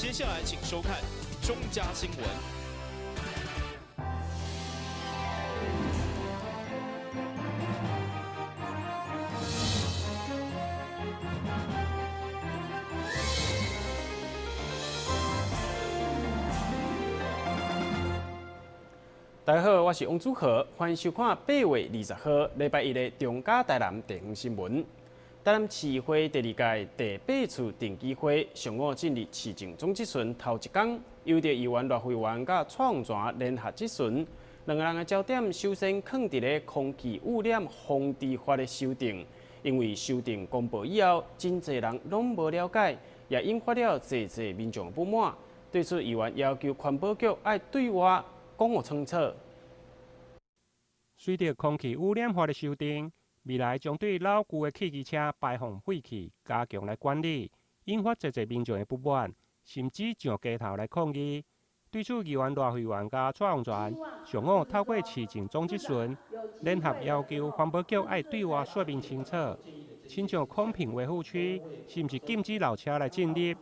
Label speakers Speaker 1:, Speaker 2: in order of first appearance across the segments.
Speaker 1: 接下来请收看中嘉新闻。
Speaker 2: 大家好，我是王祖和，欢迎收看8月20号礼拜一的中嘉台南地方新闻。台南市议会第2届第8次定期会上午进入市政总质询头一天，由着议员赖慧媛甲创全联合质询，两个人的焦点首先放伫咧空气污染防治法的修订，因为修订公布以后，真侪人拢无了解，也引发了侪民众的不满。对此，议员要求环保局要对外讲个清楚。
Speaker 3: 随着空气污染法的修订，未来将对老旧的汽机车排放废气加强来管理，引发侪民众的不满，甚至上街头来抗议。对此，议员赖慧媛甲蔡洪全上午透过市政总质询，联合要求环保局要对外说明清楚，亲像空瓶维护区是毋是禁止老车来进入，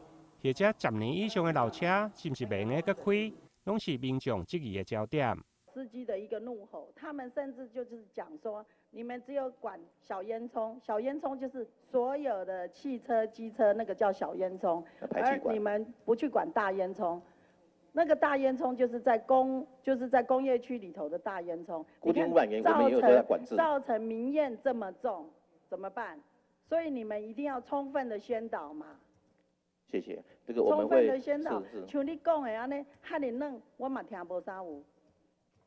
Speaker 3: 或者10年以上的老车是毋是袂用个开，拢是民众质疑的焦点。
Speaker 4: 司机的一个怒吼，他们甚至就是讲说，你们只有管小烟囱，小烟囱就是所有的汽车、机车那个叫小烟囱，而你们不去管大烟囱，那个大烟囱就是在工业区里头的大烟囱，
Speaker 5: 固定污染源我们也有在管制，
Speaker 4: 造成民怨这么重，怎么办？所以你们一定要充分的宣导嘛。
Speaker 5: 谢谢，这个我们会
Speaker 4: 充分的宣导，
Speaker 5: 是
Speaker 4: 像你讲的安尼，哈你弄我嘛听无啥有。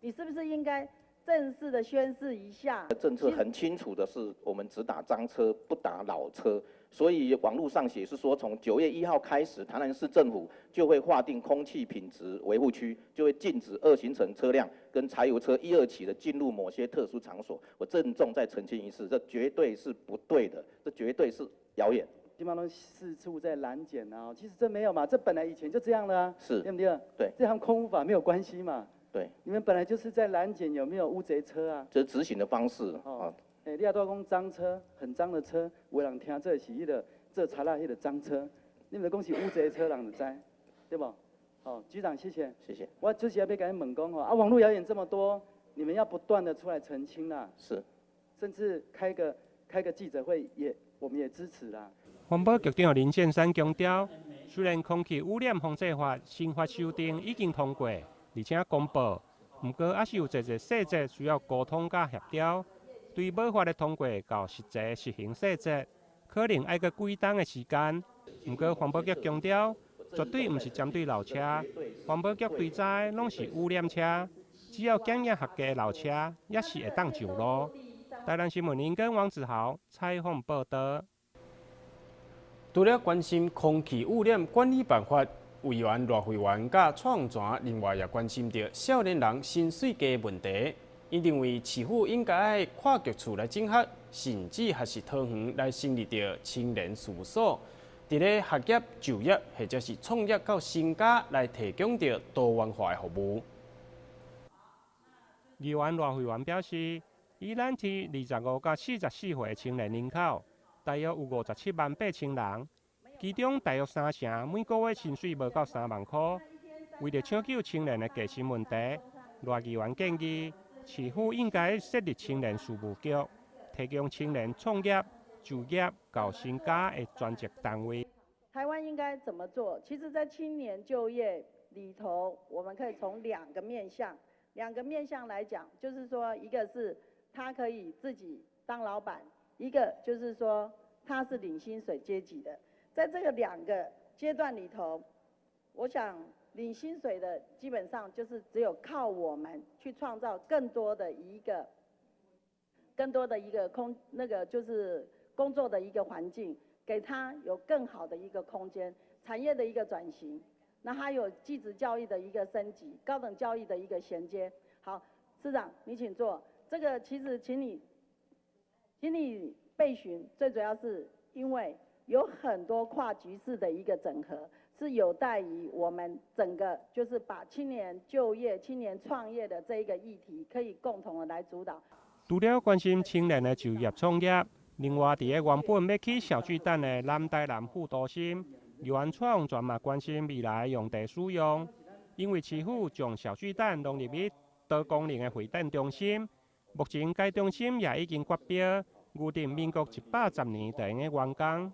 Speaker 4: 你是不是应该正式的宣示一下？
Speaker 5: 政策很清楚的是，我们只打脏车，不打老车。所以网络上写是说，从9月1号开始，台南市政府就会划定空气品质维护区，就会禁止2行程车辆跟柴油车1、2起的进入某些特殊场所。我郑重再澄清一次，这绝对是不对的，这绝对是谣言。
Speaker 6: 基本上都四处在拦检啊，其实这没有嘛，这本来以前就这样了啊，
Speaker 5: 是，
Speaker 6: 对不对？
Speaker 5: 对，
Speaker 6: 这和空污法没有关系嘛。
Speaker 5: 对，
Speaker 6: 你们本来就是在拦检有没有乌贼车啊？
Speaker 5: 这是执行的方式
Speaker 6: 哦。你也都讲脏车，很脏的车，有人听这是迄个做查拉迄个脏车，你们讲是乌贼车，人就知，对不？哦，局长谢谢，
Speaker 5: 谢谢。
Speaker 6: 我之前要跟你问讲哦，网络谣言这么多，你们要不断的出来澄清啦。
Speaker 5: 是，
Speaker 6: 甚至开个记者会我们也支持啦。
Speaker 3: 环保局长林建山强调，虽然空气污染防治法新法修订已经通过，而且公布，不过还是有侪细节需要沟通甲协调。对保法的通过到实际实行细节，可能要个几冬的时间。不过环保局强调，绝对不是针对老车，环保局对在拢是污染车，只要检验合格的老车，也是会当上路。台南新闻林跟王子豪采访报道。
Speaker 2: 除了关心空气污染管理办法，委员赖慧媛甲创全另外也关心到少年人薪水低的问题。因认为市府应该跨局处来整合，甚至还是桃园来成立着青年事务所，伫咧学业、就业或者是创业到新家来提供着多元化的服务。
Speaker 3: 议员赖慧媛表示，宜兰市25到44岁青年人口大约有57万8千人，其中大约3成每个月薪水无到3万块。为了抢救青年的计薪问题，赖议员建议市府应该设立青年事务局，提供青年创业、就业到新家的专职单位。
Speaker 4: 台湾应该怎么做？其实，在青年就业里头，我们可以从两个面向来讲，就是说，一个是他可以自己当老板，一个就是说他是领薪水阶级的。在这个2个阶段里头，我想领薪水的基本上就是只有靠我们去创造更多的一个就是工作的一个环境，给他有更好的一个空间，产业的一个转型，那还有技职教育的一个升级，高等教育的一个衔接。好，市长你请坐。这个其实请你备询，最主要是因为有很多跨局势的一个整合，是有待于我们整个就是把青年就业、青年创业的这一个议题，可以共同的来主导。
Speaker 3: 除了关心青年的就业创业，另外伫个原本要去小巨蛋的南台南副都心，议员蔡永全嘛关心未来用地使用，因为市府将小巨蛋弄入去多功能的会展中心，目前该中心也已经决标，预定民国110年就用完工。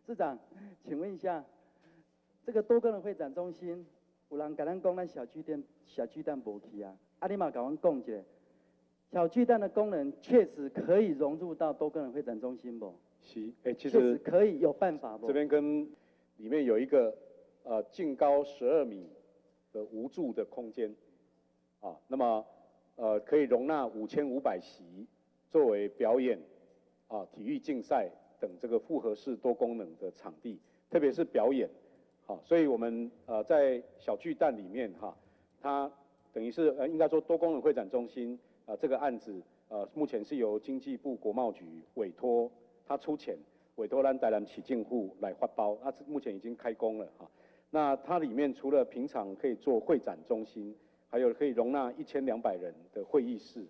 Speaker 6: 市长，请问一下，这个多功能会展中心，有人甲咱讲咱小巨蛋无去啊？啊，你嘛甲阮讲一下，小巨蛋的功能确实可以融入到多功能会展中心不？
Speaker 7: 其
Speaker 6: 确实可以有办法不？
Speaker 7: 这边跟里面有一个净高12米的无柱的空间，啊，那么可以容纳5500席，作为表演啊、体育竞赛等这个复合式多功能的场地，特别是表演，好，所以我们在小巨蛋里面哈，它等于是应该说多功能会展中心这个案子目前是由经济部国贸局委托，他出钱委托咱台南市政府来发包，目前已经开工了哈。那它里面除了平常可以做会展中心，还有可以容纳1200人的会议室，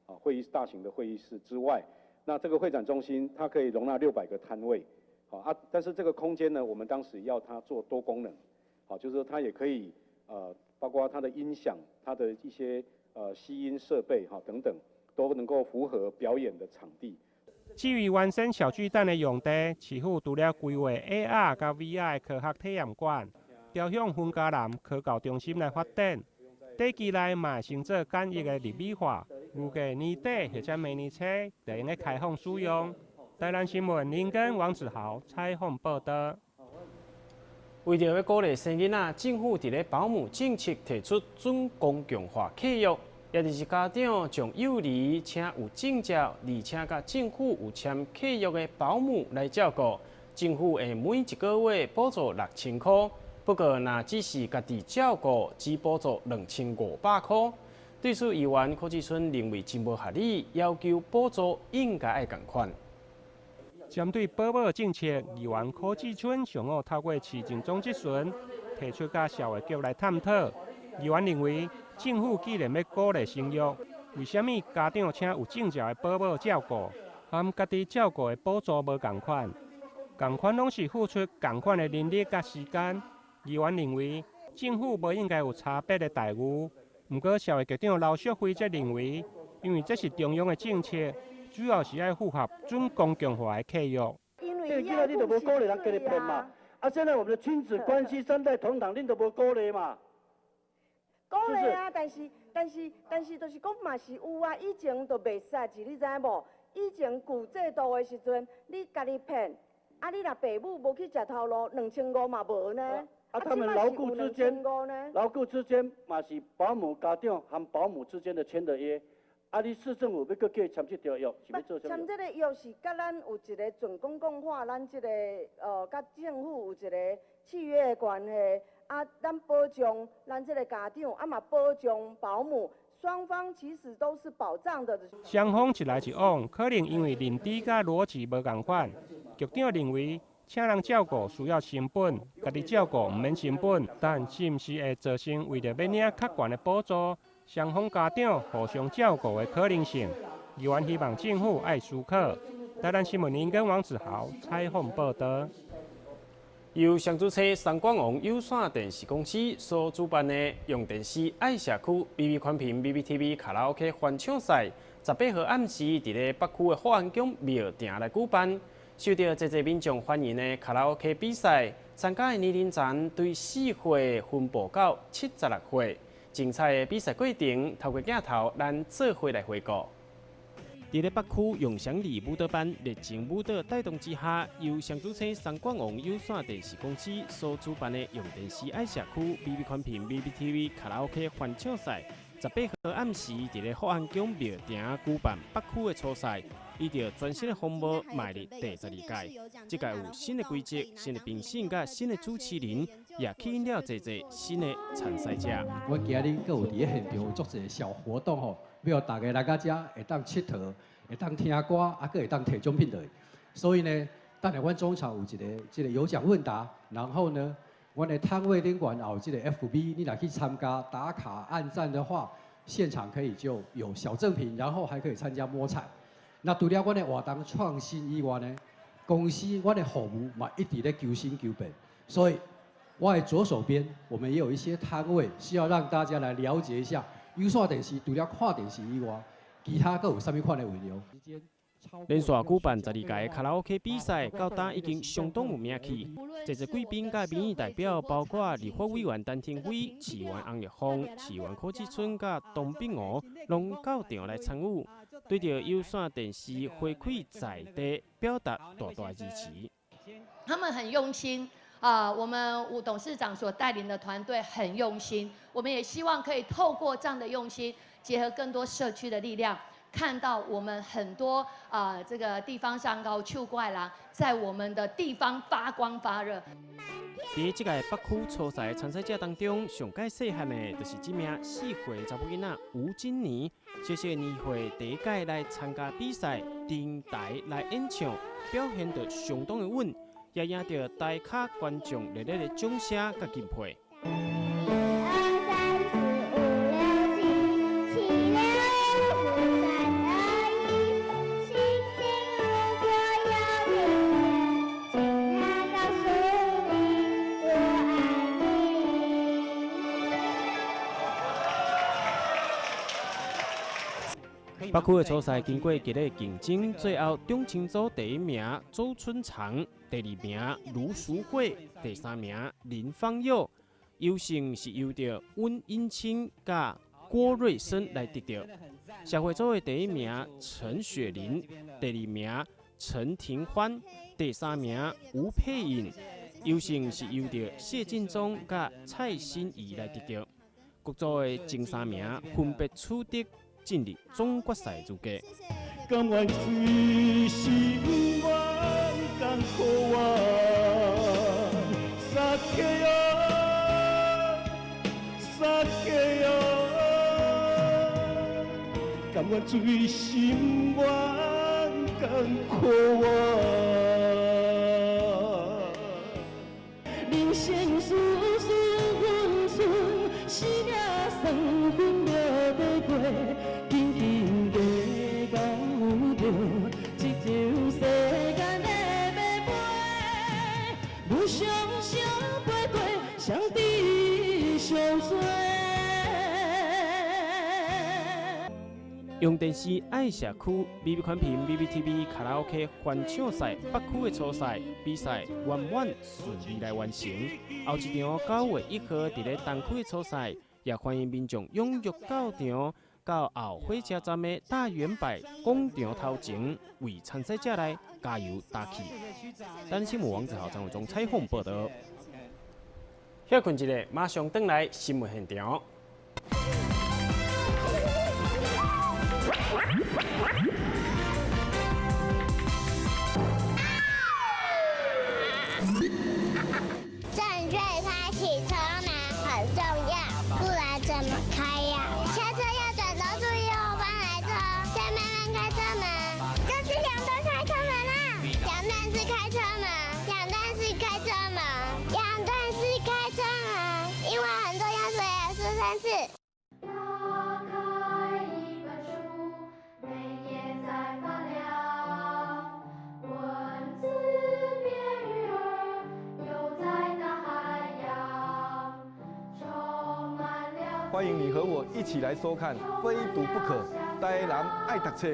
Speaker 7: 啊，大型的会议室之外，那这个会展中心它可以容纳600个摊位，但是这个空间呢，我们当时要它做多功能，好，就是说它也可以包括它的音响、它的一些吸音设备等等，都能够符合表演的场地。
Speaker 3: 至于完善小巨蛋的用地，市府除了规划 AR 加 VR 科学体验馆，调向分家南科教中心来发展。短期内嘛先做简易的立体化，预计年底或者明年初就用开放使用。台南新闻林根、王子豪采访报道。
Speaker 2: 为着要鼓励生囡仔，政府伫咧保姆政策提出准公共化契约。也就是家长将幼儿请有证照，而且甲政府有签契约的保姆来照顾，政府会每一个月补助6000块。不过，若只是家己照顾，只补助2500块。对此，议员柯志春认为真无合理，要求补助应该爱同款。
Speaker 3: 针对保姆政策，议员柯志春上午透过市政总质询，提出甲社会局来探讨。议员认为，政府既然要鼓励生育，为什么家长请有证照的保姆照顾，和家己照顾的补助无同款？同款拢是付出同款的人力甲时间。议员认为，政府无应该有差别的待遇。不过，社会局长刘淑辉则认为，因为这是中央的政策，主要是要符合准公共化的契约。
Speaker 8: 因为你都无鼓励人家己骗嘛，现在我们的亲子关系3代同堂，恁都无鼓励嘛。
Speaker 9: 鼓励啊，但是，就是讲嘛是有啊，以前都袂使，你知影无？以前旧制度的时阵，你家己骗，你若爸母无去食头路，2500嘛无呢？
Speaker 8: 他们牢固之间嘛是保姆家长和保姆之间的签的约，你市政府要搁叫伊签这条约，是要做什么？
Speaker 9: 签这个约是甲咱有一个准公共化，咱这个甲政府有一个契约的关系。咱保障咱这个家长，嘛保障保姆，双方其实都是保障的。
Speaker 3: 双方一来一往，可能因为认知甲逻辑无同款。局长认为，请人照顾需要成本，家己照顾毋免成本，但是毋是会造成为了要领较悬的补助，双方家长互相照顾的可能性？议员希望政府爱思考。台南新闻林跟王子豪采访报道。
Speaker 2: 由上主车三冠王有线电视公司所主办的用电视爱社区 BB 宽屏 BBTV 卡拉 OK 欢唱赛，18号暗时伫咧北区的福安宫庙埕来举办。受到侪民众欢迎的卡拉 OK 比赛，参加的年龄层对4岁分布到76岁。精彩的比赛过程，透过镜头，咱做伙来回顾。伫咧北区用祥里舞蹈班热情舞蹈带动之下，由上主车三冠王有线电视公司所主办的用电视爱社区 BB 宽屏 BBTV 卡拉 OK 欢唱赛，18号暗时伫咧福安宫庙埕举办北区的初赛，依照全新的风貌迈入第12届。这届有新的规则、新的评审甲新的主持人，也吸引了侪新的参赛者。
Speaker 10: 我今日搁有伫咧现场有做一个小活动吼。要大家来到遮会当佚佗，会当听歌，还佫会当摕奖品落。所以呢，等下阮中场有一个有奖问答，然后呢，阮的摊位顶管有这个 FB， 你来去参加打卡按赞的话，现场可以就有小赠品，然后还可以参加摸彩。那除了阮的活动创新以外呢，公司阮的服务嘛一直咧求新求变，所以，我的左手边我们也有一些摊位，需要让大家来了解一下。有线电视除了看电视以外，其他各有啥物款的内容？
Speaker 2: 连续举办12届的卡拉 OK 比赛，到今已经相当有名气。这次贵宾甲民意代表包括立法委员陈廷辉、市员洪玉峰、市员柯志春甲董炳娥，拢到场来参与，对着有线电视回馈在地，表达大大支持。
Speaker 11: 他们很用心。我们吴董事长所带领的团队很用心，我们也希望可以透过这样的用心，结合更多社区的力量，看到我们很多这个地方上高手怪啦，在我们的地方发光发热。
Speaker 2: 在这个北区初赛参赛者当中，上届细汉的就是这名4岁查某囡仔吴金妮，小小年岁第一届来参加比赛，登台来演唱，表现得相当的稳。也赢得台下观众热烈的掌声甲敬佩。北区的初赛经过激烈竞争，最后中青组第1名周春长，第2名卢淑慧，第3名林芳佑。优胜是由着温英清甲郭瑞生来得到。社会组的第1名陈雪玲，第2名陈庭欢，第3名吴佩颖。优胜是由着谢晋忠甲蔡欣怡来得到。各组的前3名分别取得进入总决赛资格。
Speaker 12: 甘愿随心愿，甘苦我，撒开哦，撒开哦，甘愿随心愿，甘苦我。人生事事顺顺，生命酸分了得过。
Speaker 2: 用电视爱社区 BB 宽屏 BBTV 卡拉 OK 欢唱赛北区的初赛比赛圆满顺利来完成。后一场9月1号伫咧东区的初赛，也欢迎民众踊跃到场，到后火车站的大圆柏广场头前，为参赛者来加油打气。单新闻网1号张伟忠采访报道。休困一下，马上回来新闻现场。
Speaker 13: 正确开启车门很重要，不然怎么开呀？下车要转头注意后方来车，再慢慢开车门。这是两段开车门啦，两段式开车门，两段式开车门，两段式开车门，因为很重要，所以说3次。
Speaker 14: 欢迎你和我一起来收看《非读不可》，台南爱读册。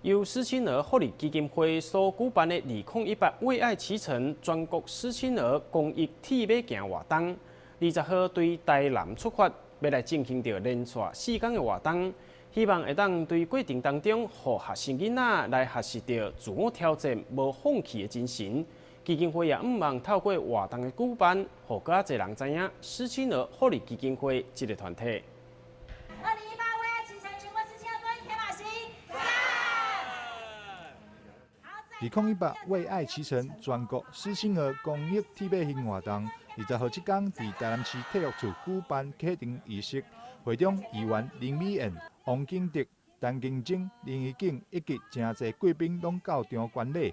Speaker 2: 由失亲儿福利基金会所举办的2018为爱启程全国失亲儿公益铁马行活动。20号对台南出发，要来进行着连续4天的活动，希望会当对过程当中，互学生囡仔来学习着自我挑战、无放弃的精神。基金会也毋忘透过活动的举办，互更侪人知影失亲儿福利基金会这个团体。
Speaker 15: 2018为爱启程全国失亲儿公益铁马行
Speaker 16: ！2018为爱启程全国失亲儿公益铁马行活动。20号这天，在台南市体育处举办启程仪式，会中议员林美燕、王景德、陈金晶、林怡景以及真侪贵宾拢到场观礼。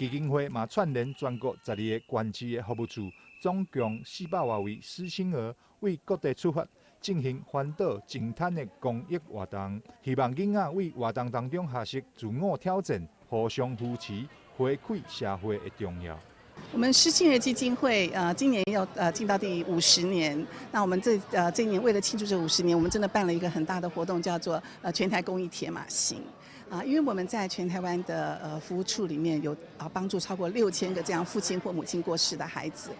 Speaker 16: 基金会嘛串联全国12个县市的服务处，总共400多位失信儿为各地出发，进行环岛净滩的公益活动，希望囡仔为活动当中学习自我挑战、互相扶持、回馈社会的重要。
Speaker 17: 我们失信儿基金会今年要进到第50年。那我们这一年为了庆祝这50年，我们真的办了一个很大的活动，叫做全台公益铁马行。因为我们在全台湾的服务处里面有帮助超过6000个这样父亲或母亲过世的孩子，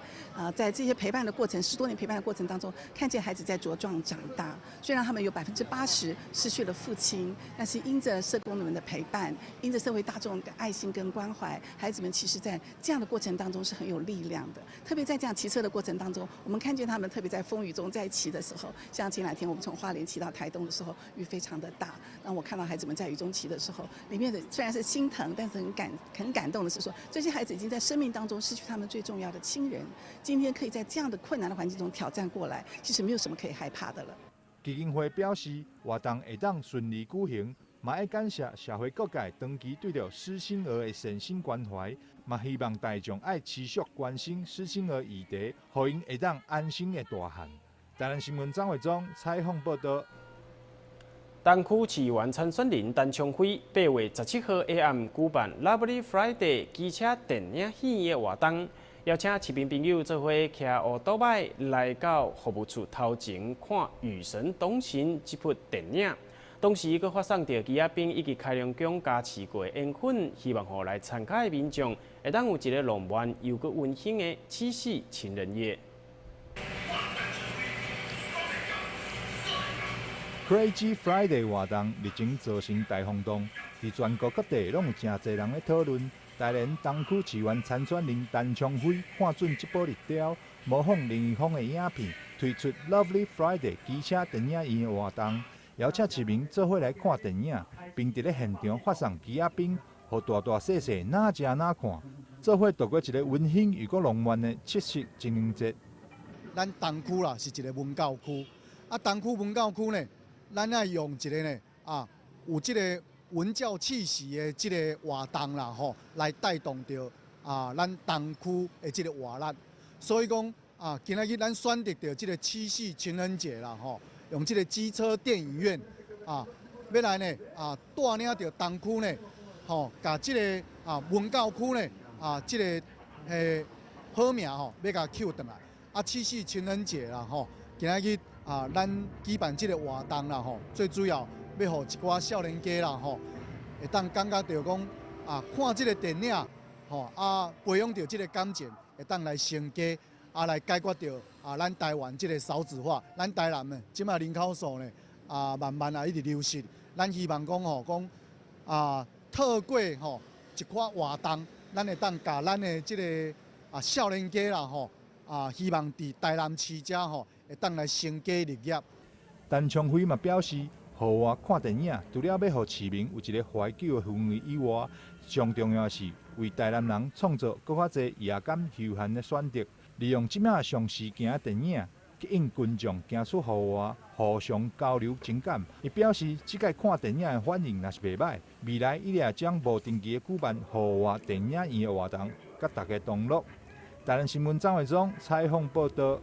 Speaker 17: 在这些陪伴的过程，10多年陪伴的过程当中，看见孩子在茁壮长大。虽然他们有80%失去了父亲，但是因着社工们的陪伴，因着社会大众的爱心跟关怀，孩子们其实在这样的过程当中是很有力量的。特别在这样骑车的过程当中，我们看见他们特别在风雨中在骑的时候，像前2天我们从花莲骑到台东的时候，雨非常的大，当我看到孩子们在雨中骑的时候，里面的虽然是心疼，但是很感动的是说，这些孩子已经在生命当中失去他们最重要的亲人，今天可以在这样的困难的环境中挑战过来，其实没有什么可以害怕的了。
Speaker 16: 基金会表示，活动会当顺利举行，嘛要感谢社会各界长期对着失信儿的善心关怀，嘛希望大众爱持续关心失信儿议题，互因会当安心的大汉。台南新闻张伟忠采访报道。
Speaker 2: 东区市议员参选人陈昌辉8月17号下暗举办 Lovely Friday 机车电影戏的活动，邀请市民朋友做伙骑乌多摆来到服务处头前看《与神同行》这部电影。同时，佫发送到旗仔兵以及开亮奖加持过的烟粉，希望互来参加的民众会当有一个浪漫又佫温馨的七夕情人夜。
Speaker 16: Crazy Friday 活动历经造成大轰动，伫全国各地拢有真侪人咧讨论。台南东区市员参选人陈昌辉看准这波热潮，模仿林奕峰的影片，推出 Lovely Friday 机车电影院的活动，邀请市民做伙来看电影，并伫咧现场发送旗仔冰，互大大细细哪食哪看，做伙度过一个温馨又佫浪漫的七夕情人节。
Speaker 18: 咱东区啦是一个文教区，东区文教区呢。咱爱用一个呢有这个文教气息的这个活动啦来带动着咱东区的这个活力。所以讲今仔日咱选择着这个七夕情人节啦用这个机车电影院要来呢带领着东区呢甲这个文教区呢这个好名要甲扣转来。七夕情人节啦今仔日。咱举办这个活动啦最主要要互一寡少年家啦会当感觉到讲看这个电影培养到这个感情，会当来成家来解决到咱台湾这个少子化。咱台南呢，即马人口数呢慢慢一直流失。咱希望讲透过一寡活动，咱会当甲咱的这个少年家啦希望伫台南市遮会当来成家立业。
Speaker 16: 陈昌辉嘛表示，户外看电影，除了要互市民有一个怀旧的氛围以外，上重要的是为台南人创造更较侪夜间休闲的选择，利用即卖上时行的电影，吸引群众行出户外，互相交流情感。伊表示，即届看电影的反应若是袂歹，未来伊也将无定期的举办户外电影院的活动，甲大家同乐。台南新闻张伟忠采访报道。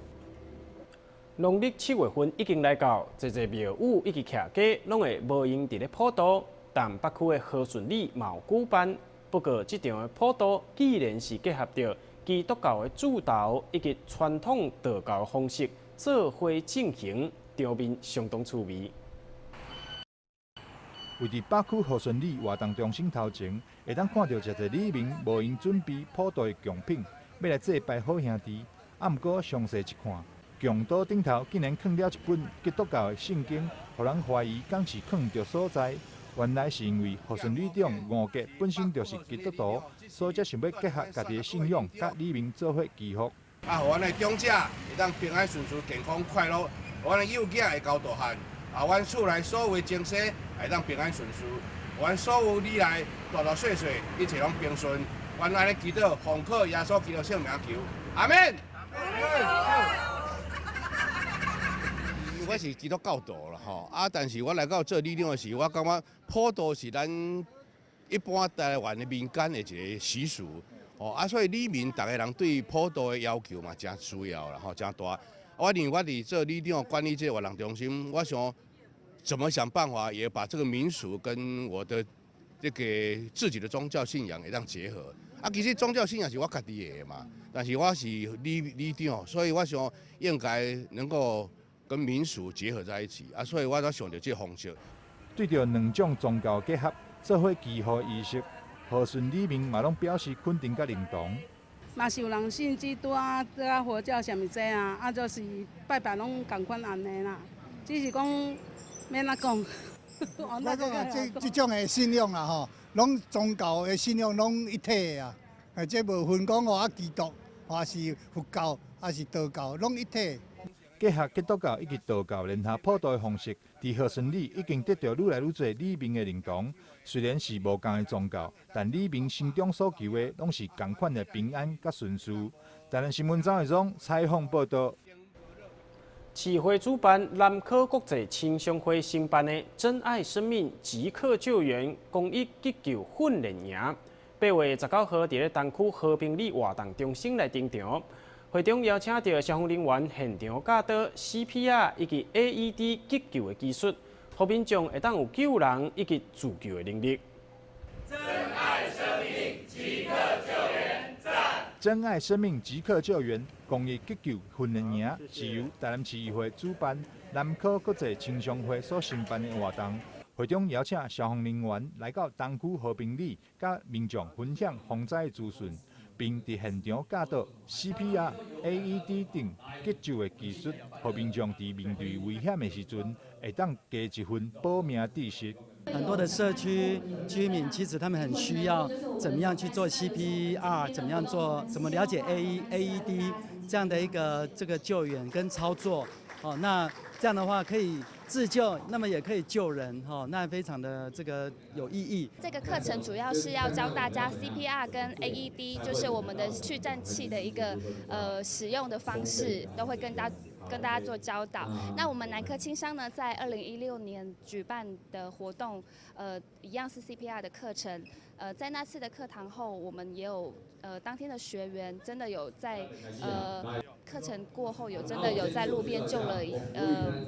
Speaker 2: 农历7月份已经来到，侪庙宇以及客家拢会无用伫咧普渡，但北区的和顺里嘛有举办。不过，这场的普渡既然是结合着基督教的主道以及传统道教方式做伙进行，场面相当趣味。
Speaker 16: 位伫北区和顺里活动中心头前，会当看到一个里民无用准备普渡的贡品，要来祭拜好兄弟。毋过详细一看。供桌顶头竟然放了一本基督教的圣经，互人怀疑敢是放着所在。原来是因为和顺里长吴杰本身就是基督徒，所以才想要结合家己的信仰，甲里民做伙祈福。
Speaker 19: 互阮的长者会当平安顺遂、健康快乐；阮的幼囝会交大汉；阮厝内所有的精神会当平安顺遂；阮所有里来大大小小一切拢平顺。阮安尼祈祷，奉靠耶稣基督圣名求，阿门。我是基督教徒啦但是我来到做理长的时，我感觉普渡是咱一般台湾的民间的一个习俗。所以里民大家人对普渡的要求嘛，真需要啦，真大。我认为我伫做里长管理这个活动中心，我想怎么想办法，也把这个民俗跟我的这个自己的宗教信仰也让结合。其实宗教信仰是我家己的嘛，但是我是里长，所以我想应该能够跟民俗结合在一起。所以我才想到这个方式。
Speaker 16: 对着两种宗教结合，做伙祈福仪式，和顺里民嘛拢表示肯定甲认同。
Speaker 20: 嘛是有人信基督啊，佛教什么这啊，就是拜拜拢共款安尼啦。只是讲免哪讲，
Speaker 18: 我讲这种的信仰啦吼，拢宗教的信仰拢一体的啊，这无分讲基督，还是佛教，还是道教，拢一体。
Speaker 16: 结合基督教以及道教联合普渡的方式，伫和顺里已经得到愈来愈多里民的认同。虽然是无同的宗教，但里民心中所求的拢是同款的平安甲顺遂。台南新闻张伟忠采访报道。
Speaker 2: 市会主办南科国际青商会新办的“珍爱生命即刻救援”公益急救训练营，8月19号伫咧东区和平里活动中心来登场。会中邀请到消防人员现场教导 CPR 以及 AED 急救的技术，让民众会当有救人以及自救的能力。
Speaker 12: 珍爱生命，即刻救援，赞！
Speaker 16: 珍爱生命即刻救援公益急救训练营是由台南市议会主办南科国际青商会所申办的活动。会中邀请消防人员来到东区和平里，甲民众分享防灾资讯。并伫现场教导 CPR、AED 等急救的技术，让民众伫面对危险的时阵，会当加一份保命知识。
Speaker 6: 很多的社区居民其实他们很需要怎么样去做 CPR， 怎么了解 AED 这样的一个这个救援跟操作。那这样的话可以自救，那么也可以救人，那非常的这个有意义。
Speaker 21: 这个课程主要是要教大家 CPR 跟 AED， 就是我们的去颤器的一个使用的方式，都会跟大家做教导。那我们南科青商呢，在2016年举办的活动，一样是 CPR 的课程。在那次的课堂后，我们也有当天的学员真的有在课程过后真的有在路边救了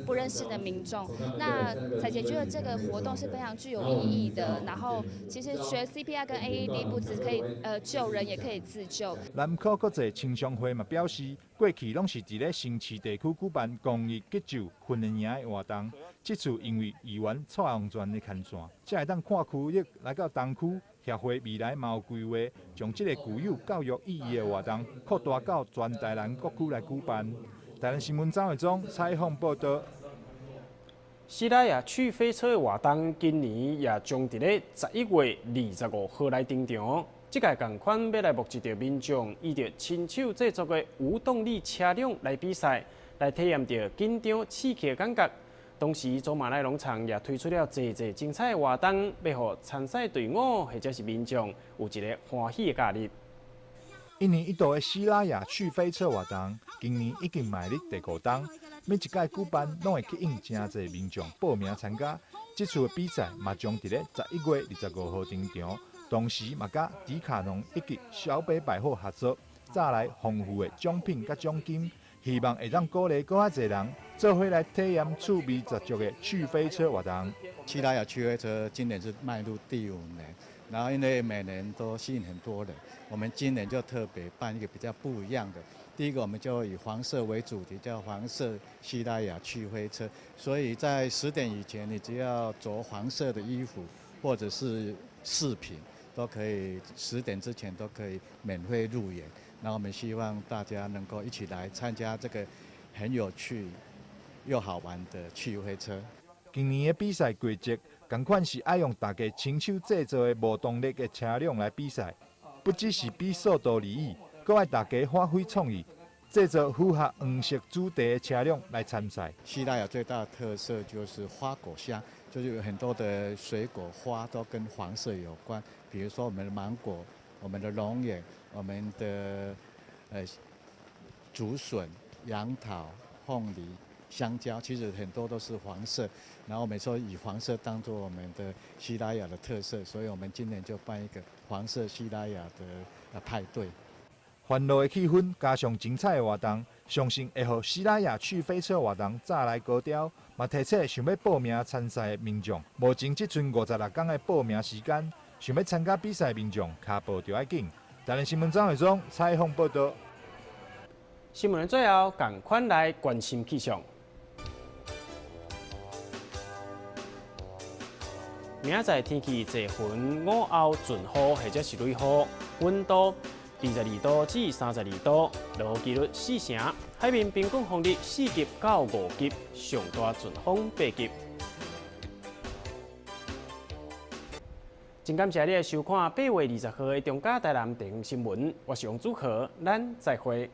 Speaker 21: 不认识的民众。那彩姐觉得这个活动是非常具有意义的。然后其实学 CPR 跟 AED 不只可以救人，也可以自救。
Speaker 16: 南科国际青商会嘛表示，过去拢是伫咧新市地区举办公益急救训练营的活动，这次因为议员蔡宏全的牵线，才会当看区域来到东区。协会未来嘛有规划，将这个具有教育意义的活动扩大到全台南各区来举办。台南新闻张伟忠采访报道。
Speaker 2: 西拉雅去飞车的活动今年也将伫咧11月25号来登场。这个同款要来募集着民众以着亲手制作的无动力车辆来比赛，来体验着紧张刺激的感觉。同时，祖马奈农场也推出了侪精彩的活动，要互参赛队伍或者是民众有一个欢喜的假日。
Speaker 16: 一年一度的西拉雅去飞车活动，今年已经迈入第5档，每一届举办拢会吸引真侪民众报名参加。这次的比赛嘛将伫咧11月25号登场，同时嘛甲迪卡侬以及小北百货合作，带来丰富的奖品甲奖金。希望会当鼓励更较侪人做伙来体验趣味十足的去飞车活动。
Speaker 22: 西拉雅去飞车今年是迈入第5年，然后因为每年都吸引很多人，我们今年就特别办一个比较不一样的。第一个，我们就以黄色为主题，叫黄色西拉雅去飞车。所以在10点以前，你只要着黄色的衣服或者是饰品，都可以10点之前都可以免费入园。然后我们希望大家能够一起来参加这个很有趣又好玩的去飞车。
Speaker 16: 今年的比赛规则，同款是爱用大家亲手制作的无动力的车辆来比赛，不只是比速度而已，搁爱大家发挥创意，制作符合黄色主题的车辆来参赛。
Speaker 22: 西拉雅最大的特色就是花果香，就是有很多的水果花都跟黄色有关，比如说我们的芒果、我们的龙眼、我们的竹笋、杨桃、凤梨，香蕉，其实很多都是黄色。然后我们说以黄色当做我们的西拉雅的特色，所以我们今年就办一个黄色西拉雅的派对。
Speaker 16: 欢乐的气氛加上精彩的活动，相信会让西拉雅趣飞车活动再来高调。嘛提醒想要报名参赛的民众，目前只剩56天的报名时间，想要参加比赛的民众，脚步就要紧。台南新闻张伟忠采访报道。
Speaker 2: 新闻的最后，赶快来关心气象。明仔天气侪分午后阵雨或者是雷雨，温度22度至32度，落雨几率4成，海面平均风力4级到5级，上大阵风8级。真感谢你的收看8月20号的中嘉台南地方新闻，我是王主科，咱再会。